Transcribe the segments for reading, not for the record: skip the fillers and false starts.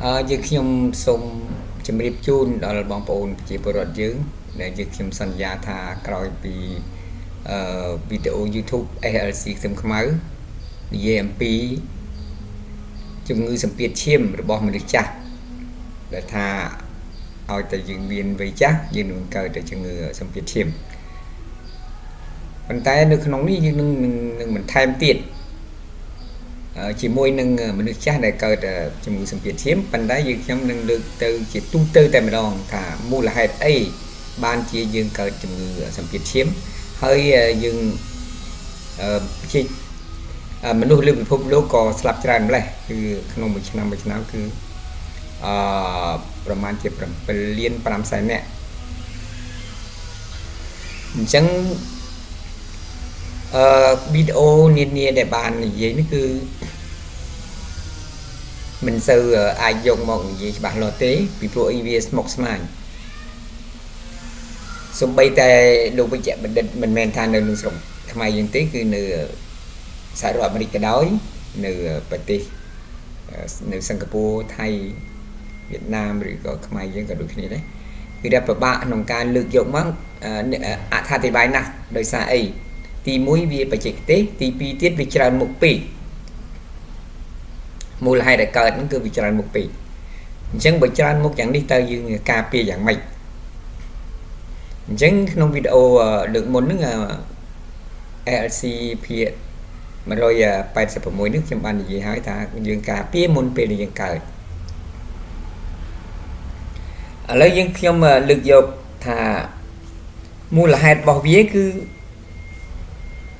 យើងខ្ញុំសូមជម្រាបជូនដល់បងប្អូនប្រជាពលរដ្ឋយើងដែលយើងខ្ញុំសន្យាថាក្រោយពីវីដេអូ YouTube ALC ខ្ទឹមខ្មៅនិយាយអំពីជំងឺសម្ពាធឈាមរបស់មនុស្សចាស់ដែលថាឲ្យតែយើងមានវ័យចាស់យើងនឹងកើតតែជំងឺសម្ពាធឈាមប៉ុន្តែនៅក្នុងនេះយើងនឹងបន្ថែមទៀតជាមួយនឹងមនុស្សចាស់ដែលកើតជំងឺសម្ពាធឈាមប៉ុន្តែយើងខ្ញុំនឹងលើកទៅជាទូទៅតែម្ដងថាមូលហេតុអីបានជាយើងកើតជំងឺសម្ពាធឈាមហើយយើងជាមនុស្សលើពិភពលោកក៏ស្លាប់ច្រើនម្ល៉េះគឺក្នុងមួយឆ្នាំគឺប្រមាណជា7លាន5សែននាក់អញ្ចឹងវីដេអូនានាដែលបាននិយាយនេះគឺមិនសូវអាចយកមកនិយាយច្បាស់លាស់ទេពីព្រោះអីវាស្មុគស្មាញសូម្បីតែលោកវិជ្ជបណ្ឌិតមិនមែនថានៅក្នុងស្រុកខ្មែរយើងទេគឺនៅសហរដ្ឋអាមេរិកក៏ដោយនៅប្រទេសនៅសិង្ហបុរីថៃវៀតណាមឬក៏ខ្មែរយើងក៏ដូចគ្នាដែរគឺដែលពិបាកក្នុងការលើកយកមកអត្ថាធិប្បាយណាស់ដោយសារអីទី1វាបច្ចេកទេសទី2ទៀតវាច្រើនមុខពេកមូលហេតុដែលកើតហ្នឹងគឺវាច្រើនមុខពេកអញ្ចឹងបើច្រើនមុខយ៉ាងនេះតើយើងការពារយ៉ាងម៉េចអញ្ចឹងក្នុងវីដេអូលើកមុនហ្នឹងALC ភាគ186នេះខ្ញុំបាននិយាយហើយថាយើងការពារមុនពេលដែលយើងកើតឥឡូវខ្ញុំលើកយកថាមូលហេតុរបស់វាគឺ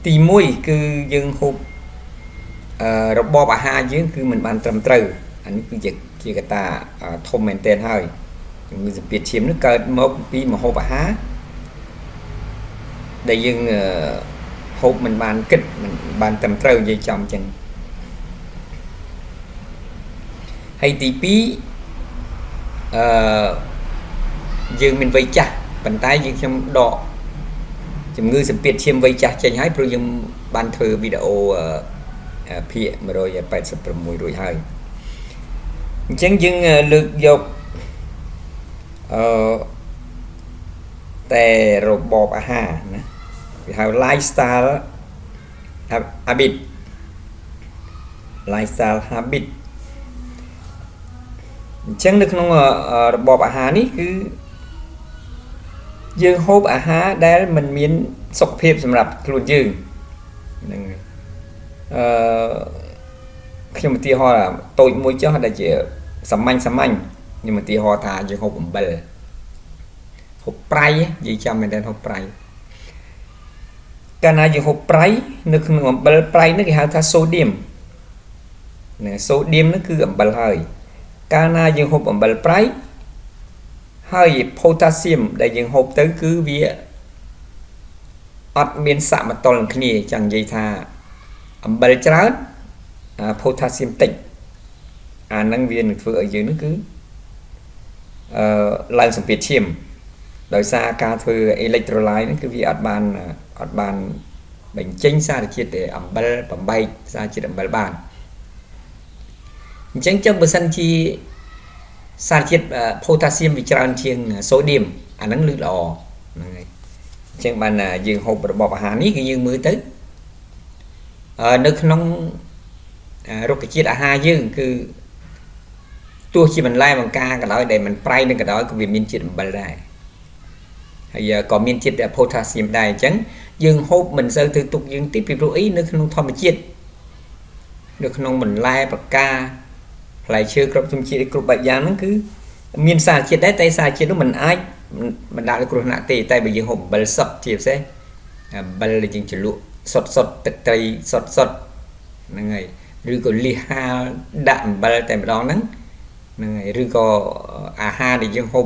ទី1គឺយើងហូបរបបអាហារយើងគឺមិនបានត្រឹមត្រូវអានេះគឺជាកត្តាធំមែនទែនហើយជំងឺសម្ពាធឈាមនេះកើតមកពីម្ហូបអាហារដែលយើងហូបមិនបានគិតមិនបានត្រឹមត្រូវនិយាយចំអញ្ចឹងហើយទី2យើងមានវ័យចាស់ប៉ុន្តែយើងខ្ញុំដកជំងឺសម្ពាធឈាមវ័យចាស់ចេញហើយព្រោះយើងបានធ្វើវីដេអូភាគ186រួចហើយអញ្ចឹងយើងលើកយកតែរបបអាហារណាគេហៅ lifestyle habit អញ្ចឹងនៅក្នុងរបបអាហារនេះគឺយើងហូបអាហារដែលមិនមានសុខភាពសម្រាប់ខ្លួនយើងហ្នឹងខ្ញុំឧទាហរណ៍តូចមួយចុះដែលជាសាមញ្ញខ្ញុំឧទាហរណ៍ថាយើងហូបអំបិលហូបប្រៃនិយាយចាំមែនទេហូបប្រៃកាលណាយើងហូបប្រៃនៅក្នុងអំបិលប្រៃនេះគេហៅថាសូឌៀមណាសូឌៀមនោះគឺអំបិលហើយកាលណាយើងហូបអំបិលប្រៃហើយផូតាស្យូមដែលយើងហូបទៅគឺវាអត់មានសមតុល្យនឹងគ្នាចង់និយាយថាអំបិលច្រើនផូតាស្យូមតិចអាហ្នឹងវានឹងធ្វើឲ្យយើងនោះគឺឡើងសម្ពាធឈាមដោយសារការធ្វើអេឡិចត្រូឡៃហ្នឹងគឺវាអត់បានបញ្ចេញសារជាតិអំបិលបំបែកសារជាតិអំបិលបានអញ្ចឹងចុះបើសិនជាសារជាតិផូតាស្យូមវាច្រើនជាងសូឌៀមអាហ្នឹងលឺល្អហ្នឹងហើយអញ្ចឹងបានយើងហូបរបបអាហារនេះគឺយើងមើលទៅនៅក្នុងរុក្ខជាតិអាហារយើងគឺទោះជាបន្លែបង្ការក៏ដោយដែលมันប្រៃនឹងក៏ដោយក៏វាមានជាតិអំបិលដែរហើយក៏មានជាតិផូតាស្យូមដែរអញ្ចឹងយើងហូបមិនសូវទៅទុកយើងតិចពីព្រោះអីនៅក្នុងធម្មជាតិនៅក្នុងបន្លែប្រការផ្លែឈើគ្រប់ធម្មជាតិគ្រប់បែបយ៉ាងហ្នឹងគឺមានសារជាតិដែរតែសារជាតិនោះมันអាចបណ្ដាលឲ្យគ្រោះថ្នាក់ទេតែបើយើងហូបអំបិលសុទ្ធជាពិសេសអំបិលដែលយើងជ្រលក់សុទ្ធទឹកត្រីសុទ្ធហ្នឹងហើយឬក៏លីហាលដាក់អំបិលតែម្ដងហ្នឹងហើយឬក៏អាហារដែលយើងហូប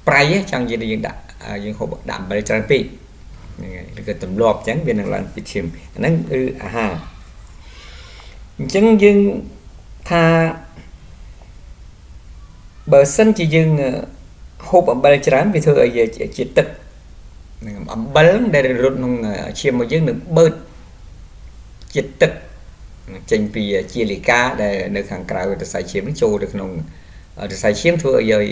ប្រៃចង់និយាយយើងដាក់យើងហូបដាក់អំបិលច្រើនពេកហ្នឹងហើយឬក៏ទម្លាប់អញ្ចឹងវានឹងឡើងពីឈាមអាហ្នឹងគឺអាហារអញ្ចឹងយើងថាបើសិនជាយើងហូបអំបិលច្រើនវាធ្វើឲ្យជាទឹកនឹងអំបិលដែលរត់ក្នុងឈាមរបស់យើងនឹងបឺតជាទឹក ចេញពីជាលិកាដែលនៅខាងក្រៅទៅសៃឈាមនឹងចូលទៅក្នុងទៅសៃឈាមធ្វើឲ្យ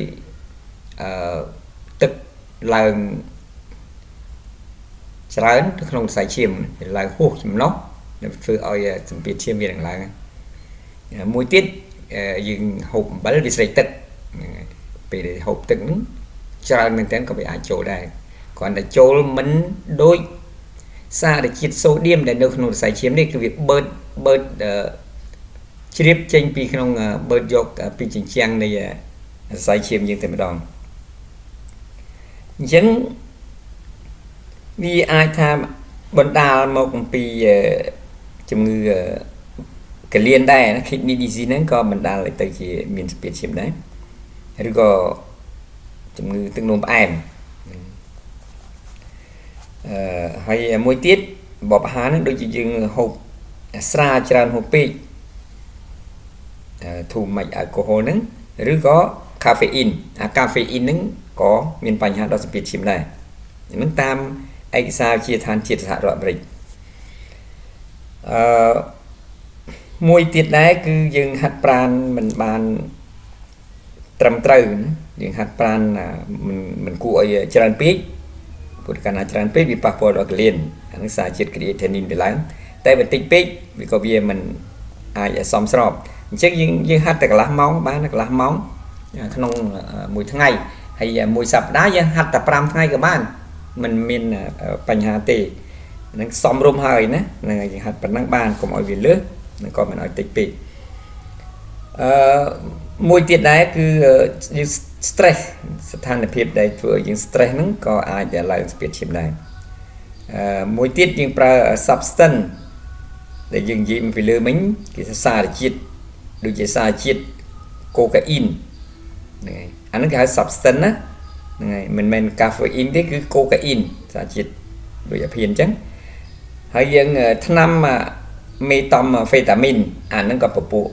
ទឹកឡើងច្រើនទៅក្នុងសៃឈាមឡើងហួសចំណុះធ្វើឲ្យសម្ពាធឈាមវានឹងឡើងមួយទៀតយើងហូបអំបិលវាស្រេកទឹកពេលដែលហូបទឹកហ្នឹងច្រើនមែនតើក៏វាអាចចូលដែរគ្រាន់តែចូលមិនដូចសារជាតិសូឌៀមដែលនៅក្នុងសរសៃឈាមនេះគឺវាបឺតជ្រាបចេញពីក្នុងបឺតយកពីជញ្ជាំងនៃសរសៃឈាមយើងតែម្ដងអញ្ចឹងវាអាចថាបណ្ដាលមកអំពីជំងឺកលៀនដែរណា kidney disease ហ្នឹងក៏បណ្ដាលឲ្យទៅជាមានសម្ពាធឈាមដែរឬក៏ជំងឺទឹកនោមផ្អែមហើយមួយទៀតបបអាហារហ្នឹងដូចជាយើងហូបស្រាច្រើនហូបពេកtoo much alcohol ហ្នឹងឬក៏ caffeine កាហ្វេអ៊ីនហ្នឹងក៏មានបញ្ហាដល់សម្ពាធឈាមដែរហ្នឹងតាមឯកសារជាឋានជាតិសហរដ្ឋអាមេរិកមួយទៀតដែរគឺយើងហាត់ប្រាណមិនបានត្រឹមត្រូវយើងហាត់ប្រាណមិនគួរឲ្យច្រើនពេកព្រោះកាលណាច្រើនពេកវាប៉ះពាល់ដល់កលៀនអានឹងសារជាតិ creatinine វាឡើងតែបន្តិចពេកវាក៏វាមិនអាចសមស្របអញ្ចឹងយើងហាត់តែកន្លះម៉ោងបានកន្លះម៉ោងក្នុងមួយថ្ងៃហើយមួយសប្តាហ៍យើងហាត់តែ5ថ្ងៃក៏បានមិនមានបញ្ហាទេនឹងសមរម្យហើយណាហ្នឹងហើយយើងហាត់ប៉ុណ្ណឹងបានកុំឲ្យវាលើសនឹងក៏មិនឲ្យតិចពេកមួយទៀតដែរគឺយើង stress ស្ថានភាពដែលធ្វើឲ្យយើង stress ហ្នឹងក៏អាចឡើងសម្ពាធឈាមដែរមួយទៀតយើងប្រើ substance ដែលយើងនិយាយពីលើមិញគេថាសារជាតិដូចជាសារជាតិកូកាអ៊ីនហ្នឹងហើយអាហ្នឹងគេហៅ substance ណាហ្នឹងហើយមិនមែន caffeine ទេគឺកូកាអ៊ីនសារជាតិដូចអាភៀនអញ្ចឹងហើយយើងថ្នាំមេតាហ្វេតាមីនអាហ្នឹងក៏ពពុះ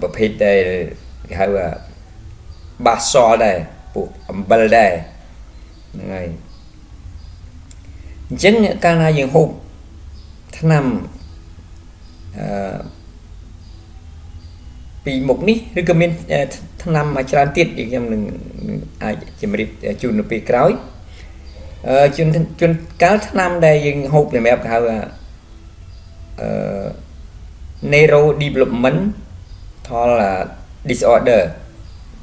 ប្រភេទដែលគេហៅបាសលដែរពួកអំបិលដែរហ្នឹងហើយអញ្ចឹងកាលណាយើងហូបថ្នាំពីមុខនេះឬក៏មានថ្នាំមួយច្រើនទៀតខ្ញុំនឹងអាចជម្រាបជូននៅពេលក្រោយជួនកាលថ្នាំដែលយើងហូបសម្រាប់គេហៅneurodevelopmental disorder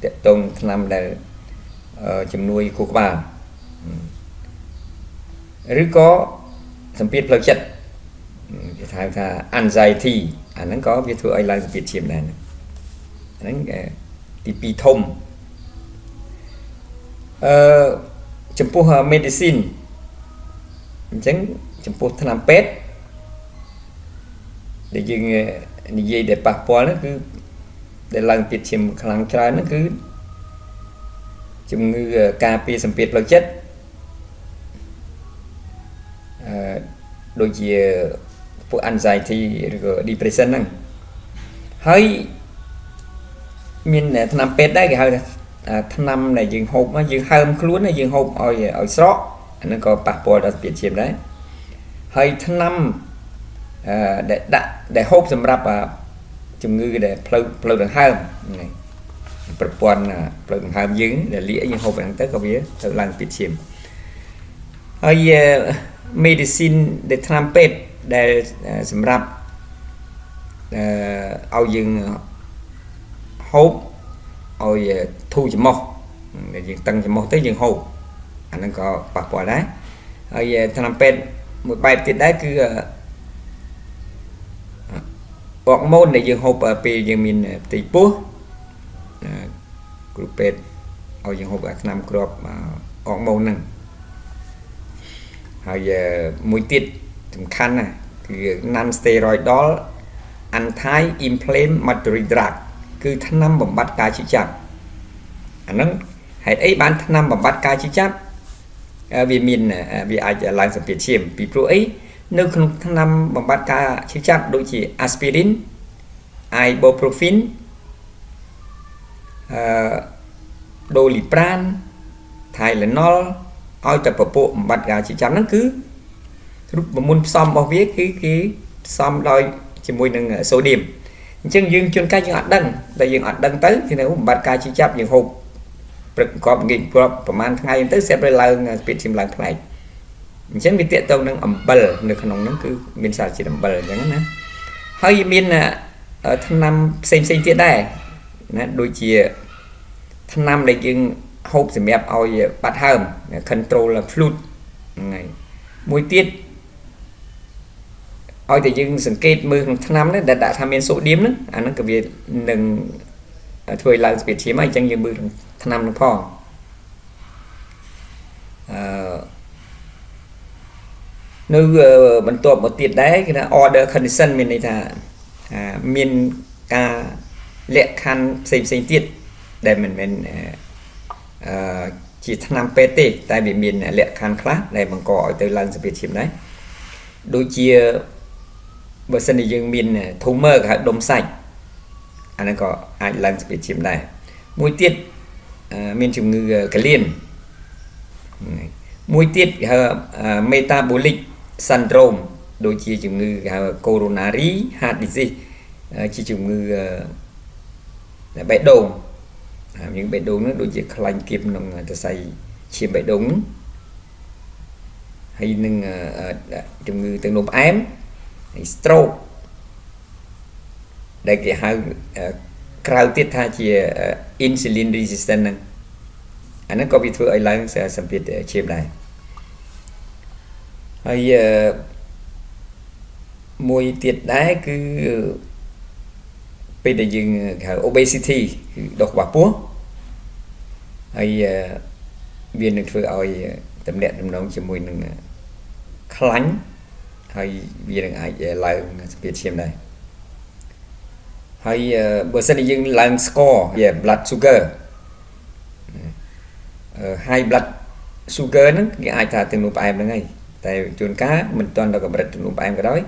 តកតងថ្នាំដែលជំនួយខួរក្បាលឬក៏សម្ពាធផ្លូវចិត្តគេហៅថា anxiety អាហ្នឹងក៏វាធ្វើឲ្យឡើងសម្ពាធឈាមដែរអាហ្នឹងទី2ធំចំពោះ medicine អញ្ចឹងចំពោះថ្នាំពេទ្យដែលយើងនិយាយដែលប៉ះពាល់ហ្នឹងគឺដែលឡើងសម្ពាធឈាមខ្លាំងច្រើនហ្នឹងគឺជំងឺការពារសម្ពាធផ្លូវចិត្តដូចជាពួក anxiety ឬក៏ depression ហ្នឹងហើយមានថ្នាំពេទ្យដែរគេហៅថាថ្នាំដែលយើងហូបយើងហើមខ្លួនយើងហូបឲ្យស្រកអាហ្នឹងក៏ប៉ះពាល់ដល់សម្ពាធឈាមដែរហើយថ្នាំដែលដាក់ដែលហូបសម្រាប់ជំងឺដែលផ្លូវដង្ហើមហ្នឹងប្រព័ន្ធផ្លូវដង្ហើមយើងដែលលាកយើងហូបហ្នឹងទៅក៏វាទៅឡើងសម្ពាធឈាមហើយ medicine ដែលថ្នាំពេទ្យដែលសម្រាប់ឲ្យយើងហូបឲ្យធូរច្រមុះដែលយើងតឹងច្រមុះទៅយើងហូបអាហ្នឹងក៏ប៉ះពាល់ដែរហើយថ្នាំពេទ្យមួយបែបទៀតដែរគឺហូរម៉ូនដែលយើងហូបពេលយើងមានផ្ទៃពោះគ្រូពេទ្យឲ្យយើងហូបថ្នាំគ្រាប់ហូរម៉ូនហ្នឹងហើយមួយទៀតសំខាន់ណាគឺ non steroidal anti inflammatory drug គឺថ្នាំបំបត្តិការឈឺចាប់អាហ្នឹងហេតុអីបានថ្នាំបំបត្តិការឈឺចាប់វាអាចឡើងសម្ពាធឈាមពីព្រោះអីនៅក្នុងថ្នាំបំបត្តិការឈឺចាប់ដូចជា aspirin ibuprofen doliprane Tylenol ឲ្យតែពពួកបំបត្តិការឈឺចាប់ហ្នឹងគឺ រូបមន្តផ្សំរបស់វាគឺផ្សំដោយជាមួយនឹងសូឌីមអញ្ចឹងយើងជួនកាលយើងអត់ដឹងតែយើងអត់ដឹងទៅគឺនៅបំបត្តិការជិះចាប់យើងហូបព្រឹកកប់ងាយប្រហែលថ្ងៃទៅស្រាប់តែឡើងស្ពាតឈាមឡើងផ្លែកអញ្ចឹងវាតេតទៅនឹងអំបិលនៅក្នុងហ្នឹងគឺមានសារជាតិអំបិលអញ្ចឹងណាហើយមានថ្នាំផ្សេងទៀតដែរណាដូចជាថ្នាំដែលយើងហូបសម្រាប់ឲ្យបាត់ហើម control fluid ហ្នឹងហើយមួយទៀតឲ្យតែយើងសង្កេតមើលក្នុងថ្នាំហ្នឹងដែលដាក់ថាមានសូឌីមហ្នឹងអាហ្នឹងក៏វានឹងធ្វើឲ្យឡើងស្ពាតឈាមហើយអញ្ចឹងយើងមើលក្នុងថ្នាំហ្នឹងផងនៅបន្ទាប់មកទៀតដែរគេថា order condition មានន័យថាមានការលក្ខខណ្ឌផ្សេងទៀតដែលមិនមែនជាថ្នាំពេទ្យទេតែវាមានលក្ខខណ្ឌខ្លះដែលបង្កឲ្យទៅឡើងស្ពាតឈាមដែរដូចជាបើសិនជាយើងមាន tumor គេហៅដុំសាច់អាហ្នឹងក៏អាចឡើងស្ពាតឈាមដែរមួយទៀតមានជំងឺកលៀនមួយទៀតគេហៅ metabolic syndrome ដូចជាជំងឺគេហៅ coronary heart disease ជាជំងឺបេះដូងយើងបេះដូងហ្នឹងដូចជាខ្លាញ់គៀបក្នុងសរសៃឈាមបេះដូងហើយនឹងជំងឺទឹកនោមផ្អែមហើយ stroke ដែលគេហៅក្រៅទៀតថាជា insulin resistant ហ្នឹងអាហ្នឹងក៏វាធ្វើឲ្យឡើងសម្ពាធឈាមដែរហើយមួយទៀតដែរគឺពេលដែលយើងហៅ obesity គឺដុសក្បាលពោះហើយវានឹងធ្វើឲ្យតំណាក់តំណងជាមួយនឹងខ្លាញ់ហើយវានឹងអាចឡើងសម្ពាធឈាមដែរហើយបើសិនជាយើងឡើងស្ករវា blood sugar high blood sugar ហ្នឹងគេអាចថាទឹកនោមផ្អែមហ្នឹងហើយតែជួនកាលមិនទាន់ដល់កម្រិតទឹកនោមផ្អែមក៏ដោយ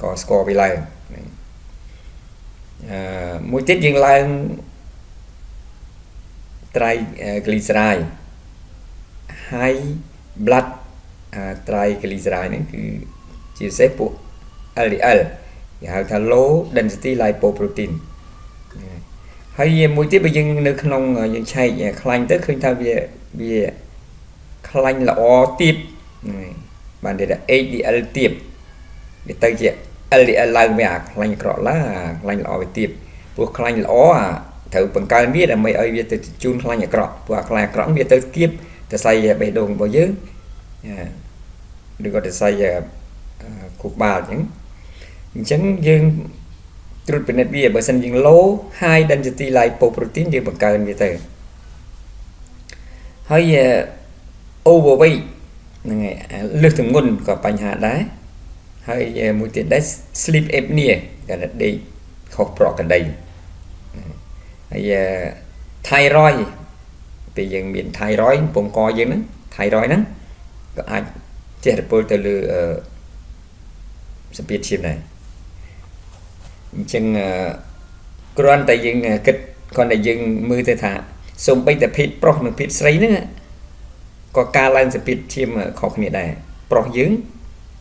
ក៏ស្ករវាឡើងមួយទៀតយើងឡើង triglyceride high blood triglyceride ហ្នឹងគឺជាពិសេសពួក LDL គេហៅថា low density lipoprotein ហើយមួយទៀតបើយើងនៅក្នុងយើងឆែកខ្លាញ់ទៅឃើញថាវាខ្លាញ់ល្អទៀបបានគេថា HDL ទៀបវាទៅជា LDL ឡើងវាខ្លាញ់អាក្រក់ឡើងខ្លាញ់ល្អវាទៀបព្រោះខ្លាញ់ល្អត្រូវបង្កើនវាដើម្បីឲ្យវាទៅជូនខ្លាញ់អាក្រក់ព្រោះខ្លាញ់អាក្រក់វាទៅគៀបសរសៃបេះដូងរបស់យើងឬក៏សរសៃខួរក្បាលអញ្ចឹងយើងត្រួតពិនិត្យវាបើសិនយើង low high density lipoprotein យើងបង្កើនវាទៅហើយ overweight ហ្នឹងហើយលើសទម្ងន់ក៏បញ្ហាដែរហើយមួយទៀតដែរ sleep apnea គេថាដេកខុសប្រក្រតីហើយ thyroid ពេលយើងមាន thyroid ពងកយើងហ្នឹង thyroid ហ្នឹងក៏អាចជះឥទ្ធិពលទៅលើសម្ពាធឈាមដែរអញ្ចឹងគ្រាន់តែយើងគិតគ្រាន់តែយើងមើលទៅថាសូម្បីតែភេទប្រុសនិងភេទស្រីហ្នឹងក៏ការឡើងសម្ពាធឈាមខុសគ្នាដែរប្រុសយើង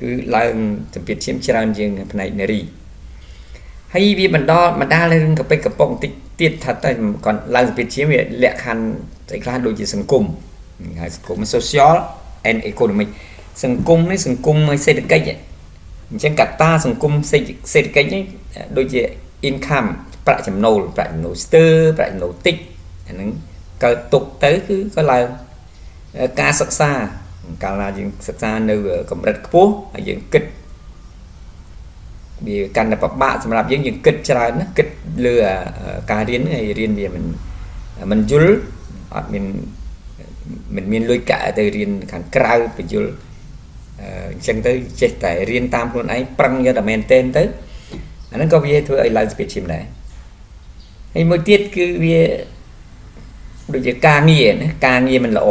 គឺឡើងសម្ពាធឈាមច្រើនជាងផ្នែកនារីហើយវាបណ្ដាលរឿងកប៉ិកកំប៉ុងតិចទៀតថាតែគាត់ឡើងសម្ពាធឈាមវាលក្ខខណ្ឌស្អីខ្លះដូចជាសង្គមហើយសង្គម social and economic សង្គមនេះសង្គមសេដ្ឋកិច្ចអញ្ចឹងកត្តាសង្គមសេដ្ឋកិច្ចនេះដូចជា income ប្រាក់ចំណូលស្ទើរប្រាក់ចំណូលតិចអាហ្នឹងកើតទុកទៅគឺក៏ឡើងការសិក្សាកាលណាយើងសិក្សានៅកម្រិតខ្ពស់ហើយយើងគិតវាកាន់តែពិបាកសម្រាប់យើងគិតច្រើនណាគិតលើការរៀនហើយរៀនវាមិនយល់អត់មិនមានលុយកាក់ទៅរៀនខាងក្រៅបញ្យល់អញ្ចឹងទៅចេះតែរៀនតាមខ្លួនឯងប្រឹងយកតែមែនទែនទៅអាហ្នឹងក៏វាធ្វើឲ្យឡើងស្ពាតឈាមដែរហើយមួយទៀតគឺវាដូចជាការងារណាការងារមិនល្អ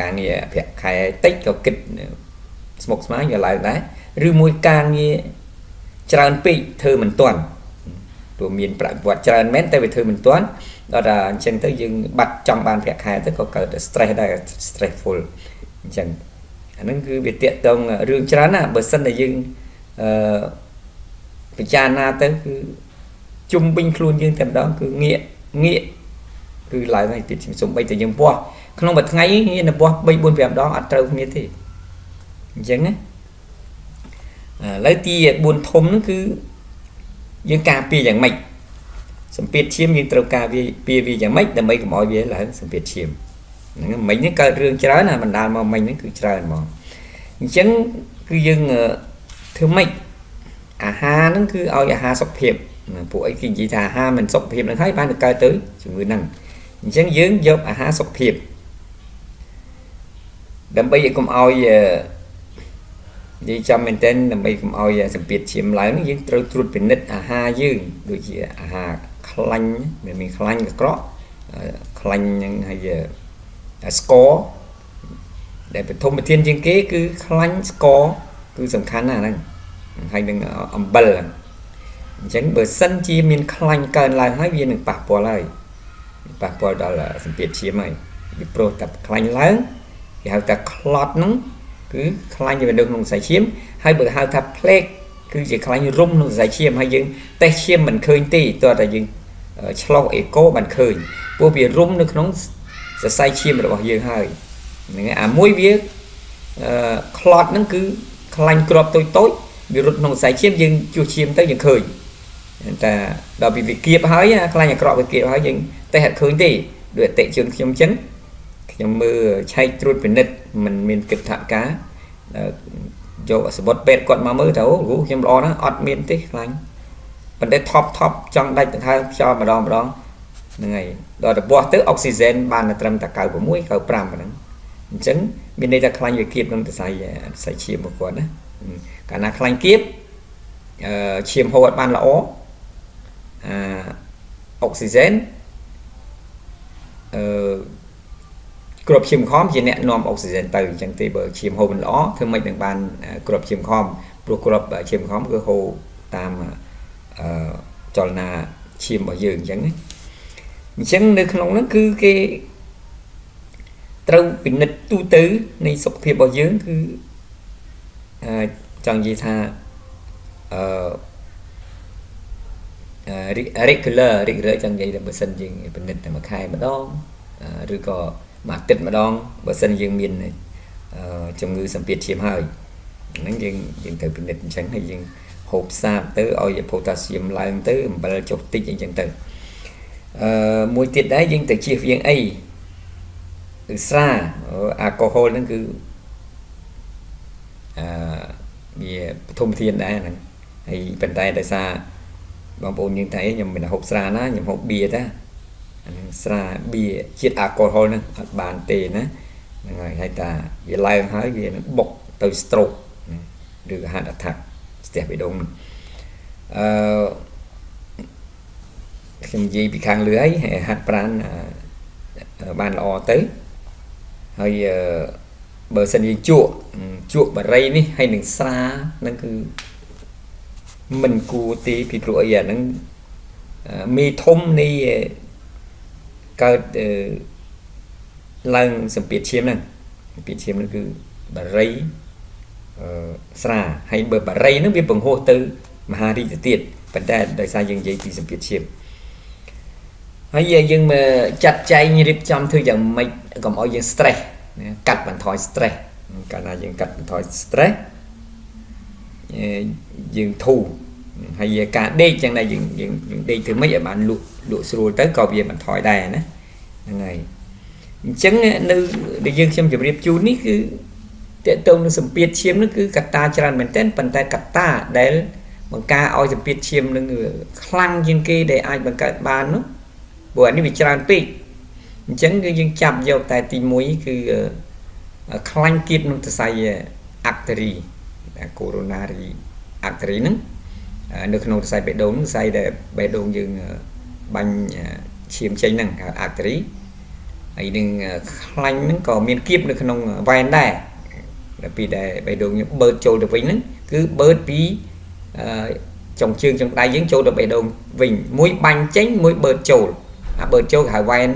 ការងារប្រាក់ខែតិចក៏គិតស្មុគស្មាញក៏ឡើងដែរឬមួយការងារច្រើនពេកធ្វើមិនទាន់ព្រោះមានប្រាក់វត្តច្រើនមែនតែវាធ្វើមិនទាន់ដល់តែអញ្ចឹងទៅយើងបាត់ចង់បានប្រាក់ខែទៅក៏កើត stress ដែរ stressful អញ្ចឹង អាហ្នឹងគឺវាតាក់ទងរឿងច្រើនណាបើសិនតែយើងពិចារណាទៅគឺជុំវិញខ្លួនយើងតែម្ដងគឺងាកគឺឡើងហើយទៀតសំបីតែយើងបោះក្នុងមួយថ្ងៃងាកទៅបោះ3 4 5ដងអត់ត្រូវគ្នាទេអញ្ចឹងណាឥឡូវទី4ធំហ្នឹងគឺយើងការពារយ៉ាងម៉េចសម្ពាធឈាមយើងត្រូវការពារវាយ៉ាងម៉េចដើម្បីកុំឲ្យវាឡើងសម្ពាធឈាមហ្នឹងមិញហ្នឹងកើតរឿងច្រើនណាបណ្ដាលមកមិញហ្នឹងគឺច្រើនហ្មងអញ្ចឹងគឺយើងធ្វើម៉េចអាហារហ្នឹងគឺឲ្យអាហារសុខភាពពួកអីគេនិយាយថាអាហារមិនសុខភាពហ្នឹងហើយបានទៅកើតទៅជំងឺហ្នឹងអញ្ចឹងយើងយកអាហារសុខភាពដើម្បីឲ្យកុំឲ្យនិយាយចាំមែនទែនដើម្បីកុំឲ្យសម្ពាធឈាមឡើងយើងត្រូវត្រួតពិនិត្យអាហារយើងដូចជាអាហារខ្លាញ់មានខ្លាញ់ក្រក់ខ្លាញ់ហ្នឹងហើយស្ករដែលបឋមធានជាងគេគឺខ្លាញ់ស្ករគឺសំខាន់ណាស់ហ្នឹងហើយនឹងអំបិលអញ្ចឹងបើសិនជាមានខ្លាញ់កើនឡើងហើយវានឹងប៉ះពាល់ហើយប៉ះពាល់ដល់សម្ពាធឈាមហើយពីព្រោះតែខ្លាញ់ឡើងគេហៅថាក្លត់ហ្នឹងគឺខ្លាញ់ទៅនៅក្នុងសរសៃឈាមហើយបើហៅថាផ្លេកគឺជាខ្លាញ់រុំក្នុងសរសៃឈាមហើយយើងតេស្តឈាមមិនឃើញទេតើតែយើងឆ្លុះអេកូបានឃើញព្រោះវារុំនៅក្នុងសរសៃឈាមរបស់យើងហើយហ្នឹងអាមួយវាក្លត់ហ្នឹងគឺខ្លាញ់គ្រាប់តូចវារត់ក្នុងសរសៃឈាមយើងជួសឈាមទៅយើងឃើញតែដល់ពីវាគៀបហើយខ្លាញ់អាក្រក់វាគៀបហើយយើងតែអត់ឃើញទេដូចអតិជនខ្ញុំអញ្ចឹងខ្ញុំមើលឆែកត្រួតពិនិត្យមិនមានគិតថាការយកសបុតពេទ្យគាត់មកមើលទៅអូខ្ញុំល្អណាស់អត់មានទេខ្លាញ់ប៉ុន្តែថប់ចង់ដាច់ដង្ហើមខ្យល់ម្ដងហ្នឹងហើយដល់ទៅបោះទៅអុកស៊ីហ្សែនបានត្រឹមតែ96 95ប៉ុណ្ណឹងអញ្ចឹងមានន័យថាខ្លាញ់វាគៀបក្នុងសរសៃឈាមរបស់គាត់ណាកាលណាខ្លាញ់គៀបឈាមហូរអត់បានល្អអុកស៊ីហ្សែនគ្រាប់ឈាមខំជាអ្នកនាំអុកស៊ីហ្សែនទៅអញ្ចឹងទេបើឈាមហូរមិនល្អធ្វើម៉េចនឹងបានគ្រាប់ឈាមខំព្រោះគ្រាប់ឈាមខំគឺហូរតាមចលនាឈាមរបស់យើងអញ្ចឹងនៅក្នុងហ្នឹងគឺគេត្រូវពិនិត្យទូទៅនៃសុខភាពរបស់យើងគឺចង់និយាយថាregular ចង់និយាយថាបើសិនយើងពិនិត្យតែមួយខែម្ដងឬក៏មួយអាទិត្យម្ដងបើសិនយើងមានជំងឺសម្ពាធឈាមហើយហ្នឹងយើងត្រូវពិនិត្យអញ្ចឹងហើយយើងហូបសាបទៅឲ្យផូតាស្យូមឡើងទៅអំបិលចុះតិចអញ្ចឹងទៅមួយទៀតដែរយើងទៅជៀសវាងអីគឺស្រាអាល់កុហុលហ្នឹងគឺវាបឋមធានដែរហ្នឹងហើយប៉ុន្តែដោយសារបងប្អូនយើងតែខ្ញុំមិនហូបស្រាណាខ្ញុំហូបបៀតាអាហ្នឹងស្រាបៀជាតិអាល់កុហុលហ្នឹងអត់បានទេណាហ្នឹងហើយថាវាឡើងហើយវានឹងបុកទៅ stroke ឬក៏ heart attack ស្ទះបេះដូងខ្ញុំនិយាយពីខាងលើហើយហាត់ប្រាណបានល្អទៅហើយបើសិនយើងជក់បារីនេះហើយនឹងស្រាហ្នឹងគឺមិនគួរទេពីព្រោះអីអាហ្នឹងមេធំនៃកើតឡើងសម្ពាធឈាមហ្នឹងសម្ពាធឈាមហ្នឹងគឺបារីស្រាហើយបើបារីហ្នឹងវាបង្ហោះទៅមហារីកទៅទៀតប៉ុន្តែដោយសារយើងនិយាយពីសម្ពាធឈាមហើយយើងមកចាត់ចែងរៀបចំធ្វើយ៉ាងម៉េចកុំឲ្យយើង stress កាត់បន្ថយ stress កាលណាយើងកាត់បន្ថយ stress យើងធូរហើយការដេកចឹងដែរយើងដេកធ្វើម៉េចឲ្យបានលក់ស្រួលទៅក៏វាបន្ថយដែរណាហ្នឹងហើយអញ្ចឹងនៅដែលខ្ញុំជម្រាបជូននេះគឺតើតើនឹងសម្ពាធឈាមនោះគឺកត្តាច្រើនមែនទែនប៉ុន្តែកត្តាដែលបង្ការឲ្យសម្ពាធឈាមនឹងខ្លាំងជាងគេដែលអាចបង្កើតបាននោះព្រោះអានេះវាច្រើនពេកអញ្ចឹងគឺយើងចាប់យកតែទី1គឺខ្លាញ់គៀបក្នុងសរសៃ artery coronary artery ហ្នឹងនៅក្នុងសរសៃបេះដូងសរសៃដែលបេះដូងយើងបាញ់ឈាមចេញហ្នឹងហៅ artery ហើយនឹងខ្លាញ់ហ្នឹងក៏មានគៀបនៅក្នុងវ៉ែនដែរដល់ពីដែលបេះដូងយើងបឺតចូលទៅវិញហ្នឹងគឺបឺតពីចុងជើងចុងដៃយើងចូលទៅបេះដូងវិញមួយបាញ់ចេញមួយបឺតចូលអាបឺតចូលគេហៅវ៉ែន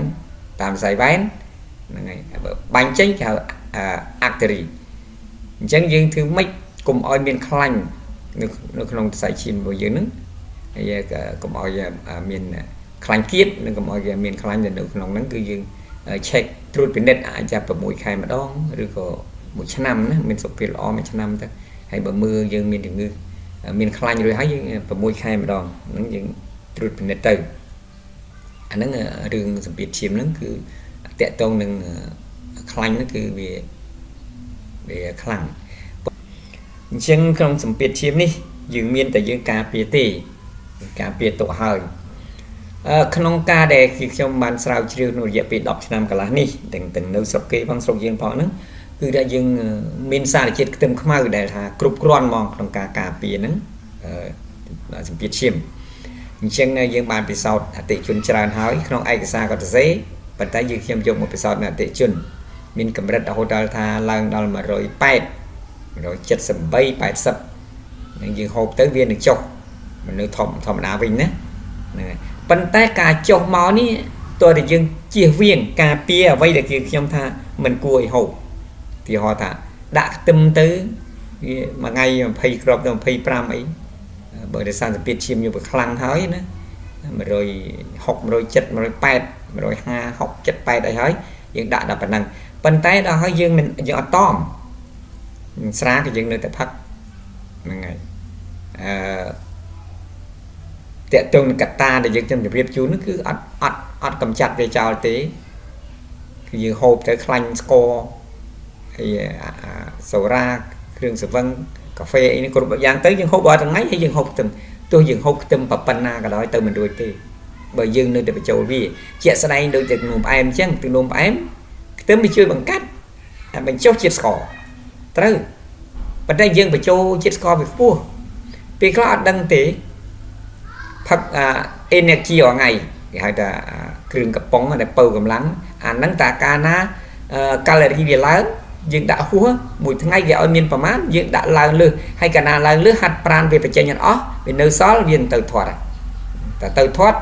តាមសរសៃវ៉ែនហ្នឹងហើយបាញ់ចេញគេហៅ artery chẳng dương thứ mấy cùng oi miền khanh nó không sai chim vào dưới nứng cùng oi miền khanh kiết nó cùng oi miền khanh là được lòng nắng cứ dương check trôi bên đất ai ra vào mũi khai mà đó rồi có một trăm năm mình sụp phiền lo một trăm năm ta hay bờ mưa dương miền ngư miền khanh rồi thấy vào mũi khai mà đó nó dương trôi bên đất từ anh nó đường sụp biệt chim nó cứ tẹt tôn nâng khanh nó cứ về khăn chân không sắm biệt chiếm đi dương miên tại dương cà phê tê cà phê tổ hơi không ca để khi trong bàn sao chiều nội địa bị đọc năm cả lá ní từng từng nơi sập kê băng sông dương phò nữa cứ đã dương miên xa để chết tâm không ai để là cướp con mong trong cà phê nữa sắm biệt chiếm chân dương bàn bị sau tệ chun tràn hói không ai xa có dễ và tại dương xem dùng một bị sau là tệ chun miên cầm rất là hỗ trợ tha lần đó mà rồi bay rồi chết sầm bay bài sập nên dương hộp tới viên được chọc mình nơi thòng đá vinh đấy bắn tay cả chọc máu ní tôi để dương chia viên cà pia vây được dương trong tha mình cùi hộp thì họ thả đã tâm tới mà ngay pay crop đồng pay pram ấy bởi để sang biết chim như một khăn hói nữa mà rồi học rồi chết rồi bay rồi ha học chết bay đây hói dương đã đập năng bắn tay đó hói dương mình dương atom xá cái dân nơi tập phát ngày tệ tương cả ta để dân trong việc chú nó cứ ọt cầm chặt về chào tế thì hộp tới khanh score thì sầu ra đường sầu vân cà phê ấy nó còn dạng tới dân hộp bao thằng ấy hay dân hộp từng tôi dân hộp từng bập panna cả đó từ mình đuổi tê bởi dân nơi để bị châu vì chuyện sau đây đôi từ nôm em chứ từ nôm em tới mình chơi bằng cách mình chốt chết score tới và đây dương phải cho chết score việc vua vì có đăng tế thật energy ở ngày thì hay là kêu cặp bóng là bầu cầm lắng nắng tạ ca ná calorie về lớn dương đã húa mùi thứ ngay ở miền Bắc mát dương đã lao lư hay cả nào lao lư hạt pran về phải chơi nhận ó vì nơi xó viên từ thoát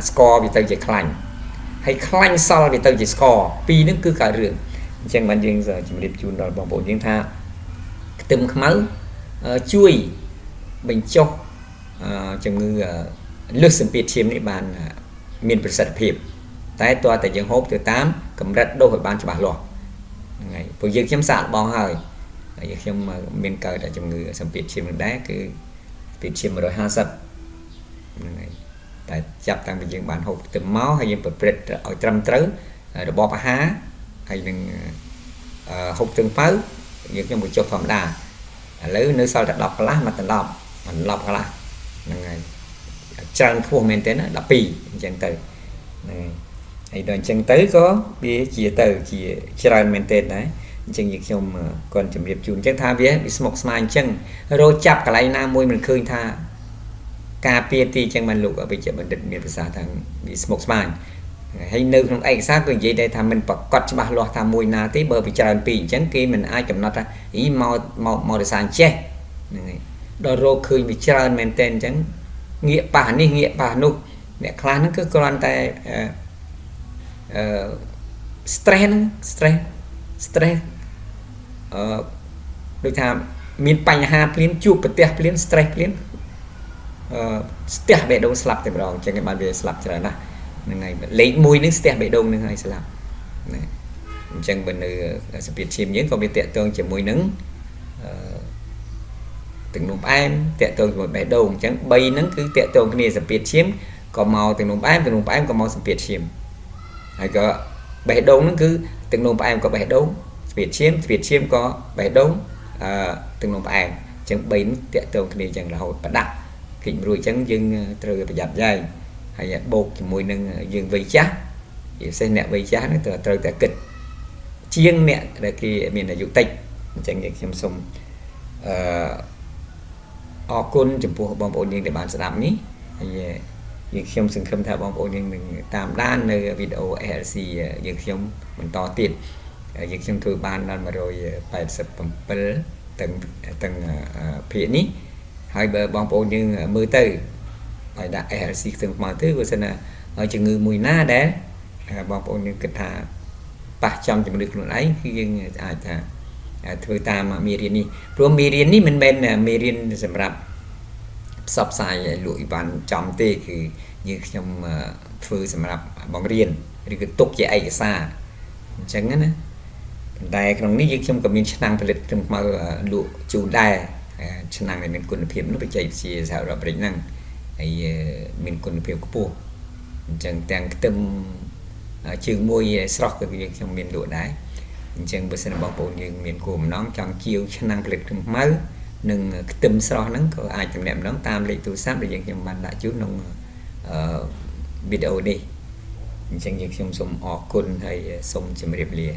score vì từ chỉ khanh hay khanh sau vì từ chỉ score pi nó cứ cả rừng chẳng bạn dương giờ chỉ điệp chun rồi bằng bộ dương tha tâm máu chui bình cho chừng ngư lướt sầm biệt chiêm này bàn miền bờ sạt hiệp tái toa tại dương hốp từ 8 cầm rất đôi hội ban cho bà lọ ngày bộ dương chấm sạn bao hơi giờ khi mà miền cờ tại chừng ngư sầm biệt chiêm đá cứ biệt chiêm rồi 20 tại chập tăng bị dương bàn hộp từ máu hay dương bật bệt ở trăm trứ rồi bỏ há hay đừng hộp từng pháo những cái một chỗ phẩm đà lấy nơi sau đã đọc lá mà tận đọc mình lọc là ngày trang khu men tên là pi chân từ này đoàn chân tới có bia chia từ chia trang men tên đấy chân nhiệt trong còn chấm điệp chuồn chắc tha vía bị smoke smile chân rồi chập cả lại nam môi mình khơi tha KPT chân mình lục ở bây giờ mình định miền xã thằng bị smoke smile hay nơi trong ai xác cái gì đây tham mình bật cọt cho bà lo tham mùi na tí bờ bị tràn pì chẳng kia mình ai cầm nó ra ý mau để sàn che đôi rô khơi bị tràn men tên chẳng nghĩa bà nụ mẹ khá nó cứ con tay stress đôi tham miền Pành Hà plien chụp bật tè plien stress plien tè bể đông slap từ đầu chẳng cái bàn về slap trở lại ngày lấy mùi nước tè bể đông nữa hay slap chẳng bên speed chim những có bị tẹt tương chỉ mùi nứng từng nụm em tẹt tương một bể đông chẳng bay nứng cứ tẹt tương cái này speed chim có màu từng nụm em có màu speed chim hay có bể đông nó cứ từng nụm em có bể đông speed chim có bể đông từng nụm em chẳng bay nó tẹt tương cái này chẳng là hồi bắt đặt kịch rồi chẳng dưng từ phải dập dây hay bột chỉ mùi nâng dừng vây chá thì xe nẹ vây chá nó từ từ kịch chiêng nẹ là khi mình là dụ tịch chẳng như xem xong ở côn chụp bộ bóng bộ nhưng để bạn sẽ làm ní thì xem sừng khâm thả bóng bộ nhưng mình tam đan nơi video LC nhưng xem mình to tiền nhưng xem thôi ban đang mà rồi phải sập bấm bờ từng phía ní hai bờ bóng bộ nhưng mưa từ phải đã LC từng mà thứ của là ở chừng người mùi na đấy bóng bộ nhưng kịch thả 800 chừng được luôn ấy khi ai thả ធ្វើតាមមេរៀននេះព្រោះមេរៀននេះមិនមែនមេរៀនសម្រាប់ផ្សព្វផ្សាយលក់អីវ៉ាន់ចំទេគឺយើងខ្ញុំធ្វើសម្រាប់បង្រៀនឬក៏ទុកជាឯកសារអញ្ចឹងណាប៉ុន្តែក្នុងនេះយើងខ្ញុំក៏មានឆ្នាំងផលិតត្រឹមខ្មៅលក់ជូនដែរឆ្នាំងដែលមានគុណភាពនោះបច្ចេកវិទ្យាសហរដ្ឋអាមេរិកហ្នឹងហើយមានគុណភាពខ្ពស់អញ្ចឹងទាំងខ្ទឹមជើងមួយស្រស់ក៏យើងខ្ញុំមានលក់ដែរអញ្ចឹងបើសិនបងប្អូនយើងមានគោលបំណងចង់ជាវឆ្នាំងផលិតខ្ទឹមខ្មៅនិងខ្ទឹមស្រស់ហ្នឹងក៏អាចទំនាក់ទំនងតាមលេខទូរស័ព្ទដែលយើងខ្ញុំបានដាក់ជូនក្នុងវីដេអូនេះអញ្ចឹងយើងខ្ញុំសូមអរគុណហើយសូមជម្រាបលា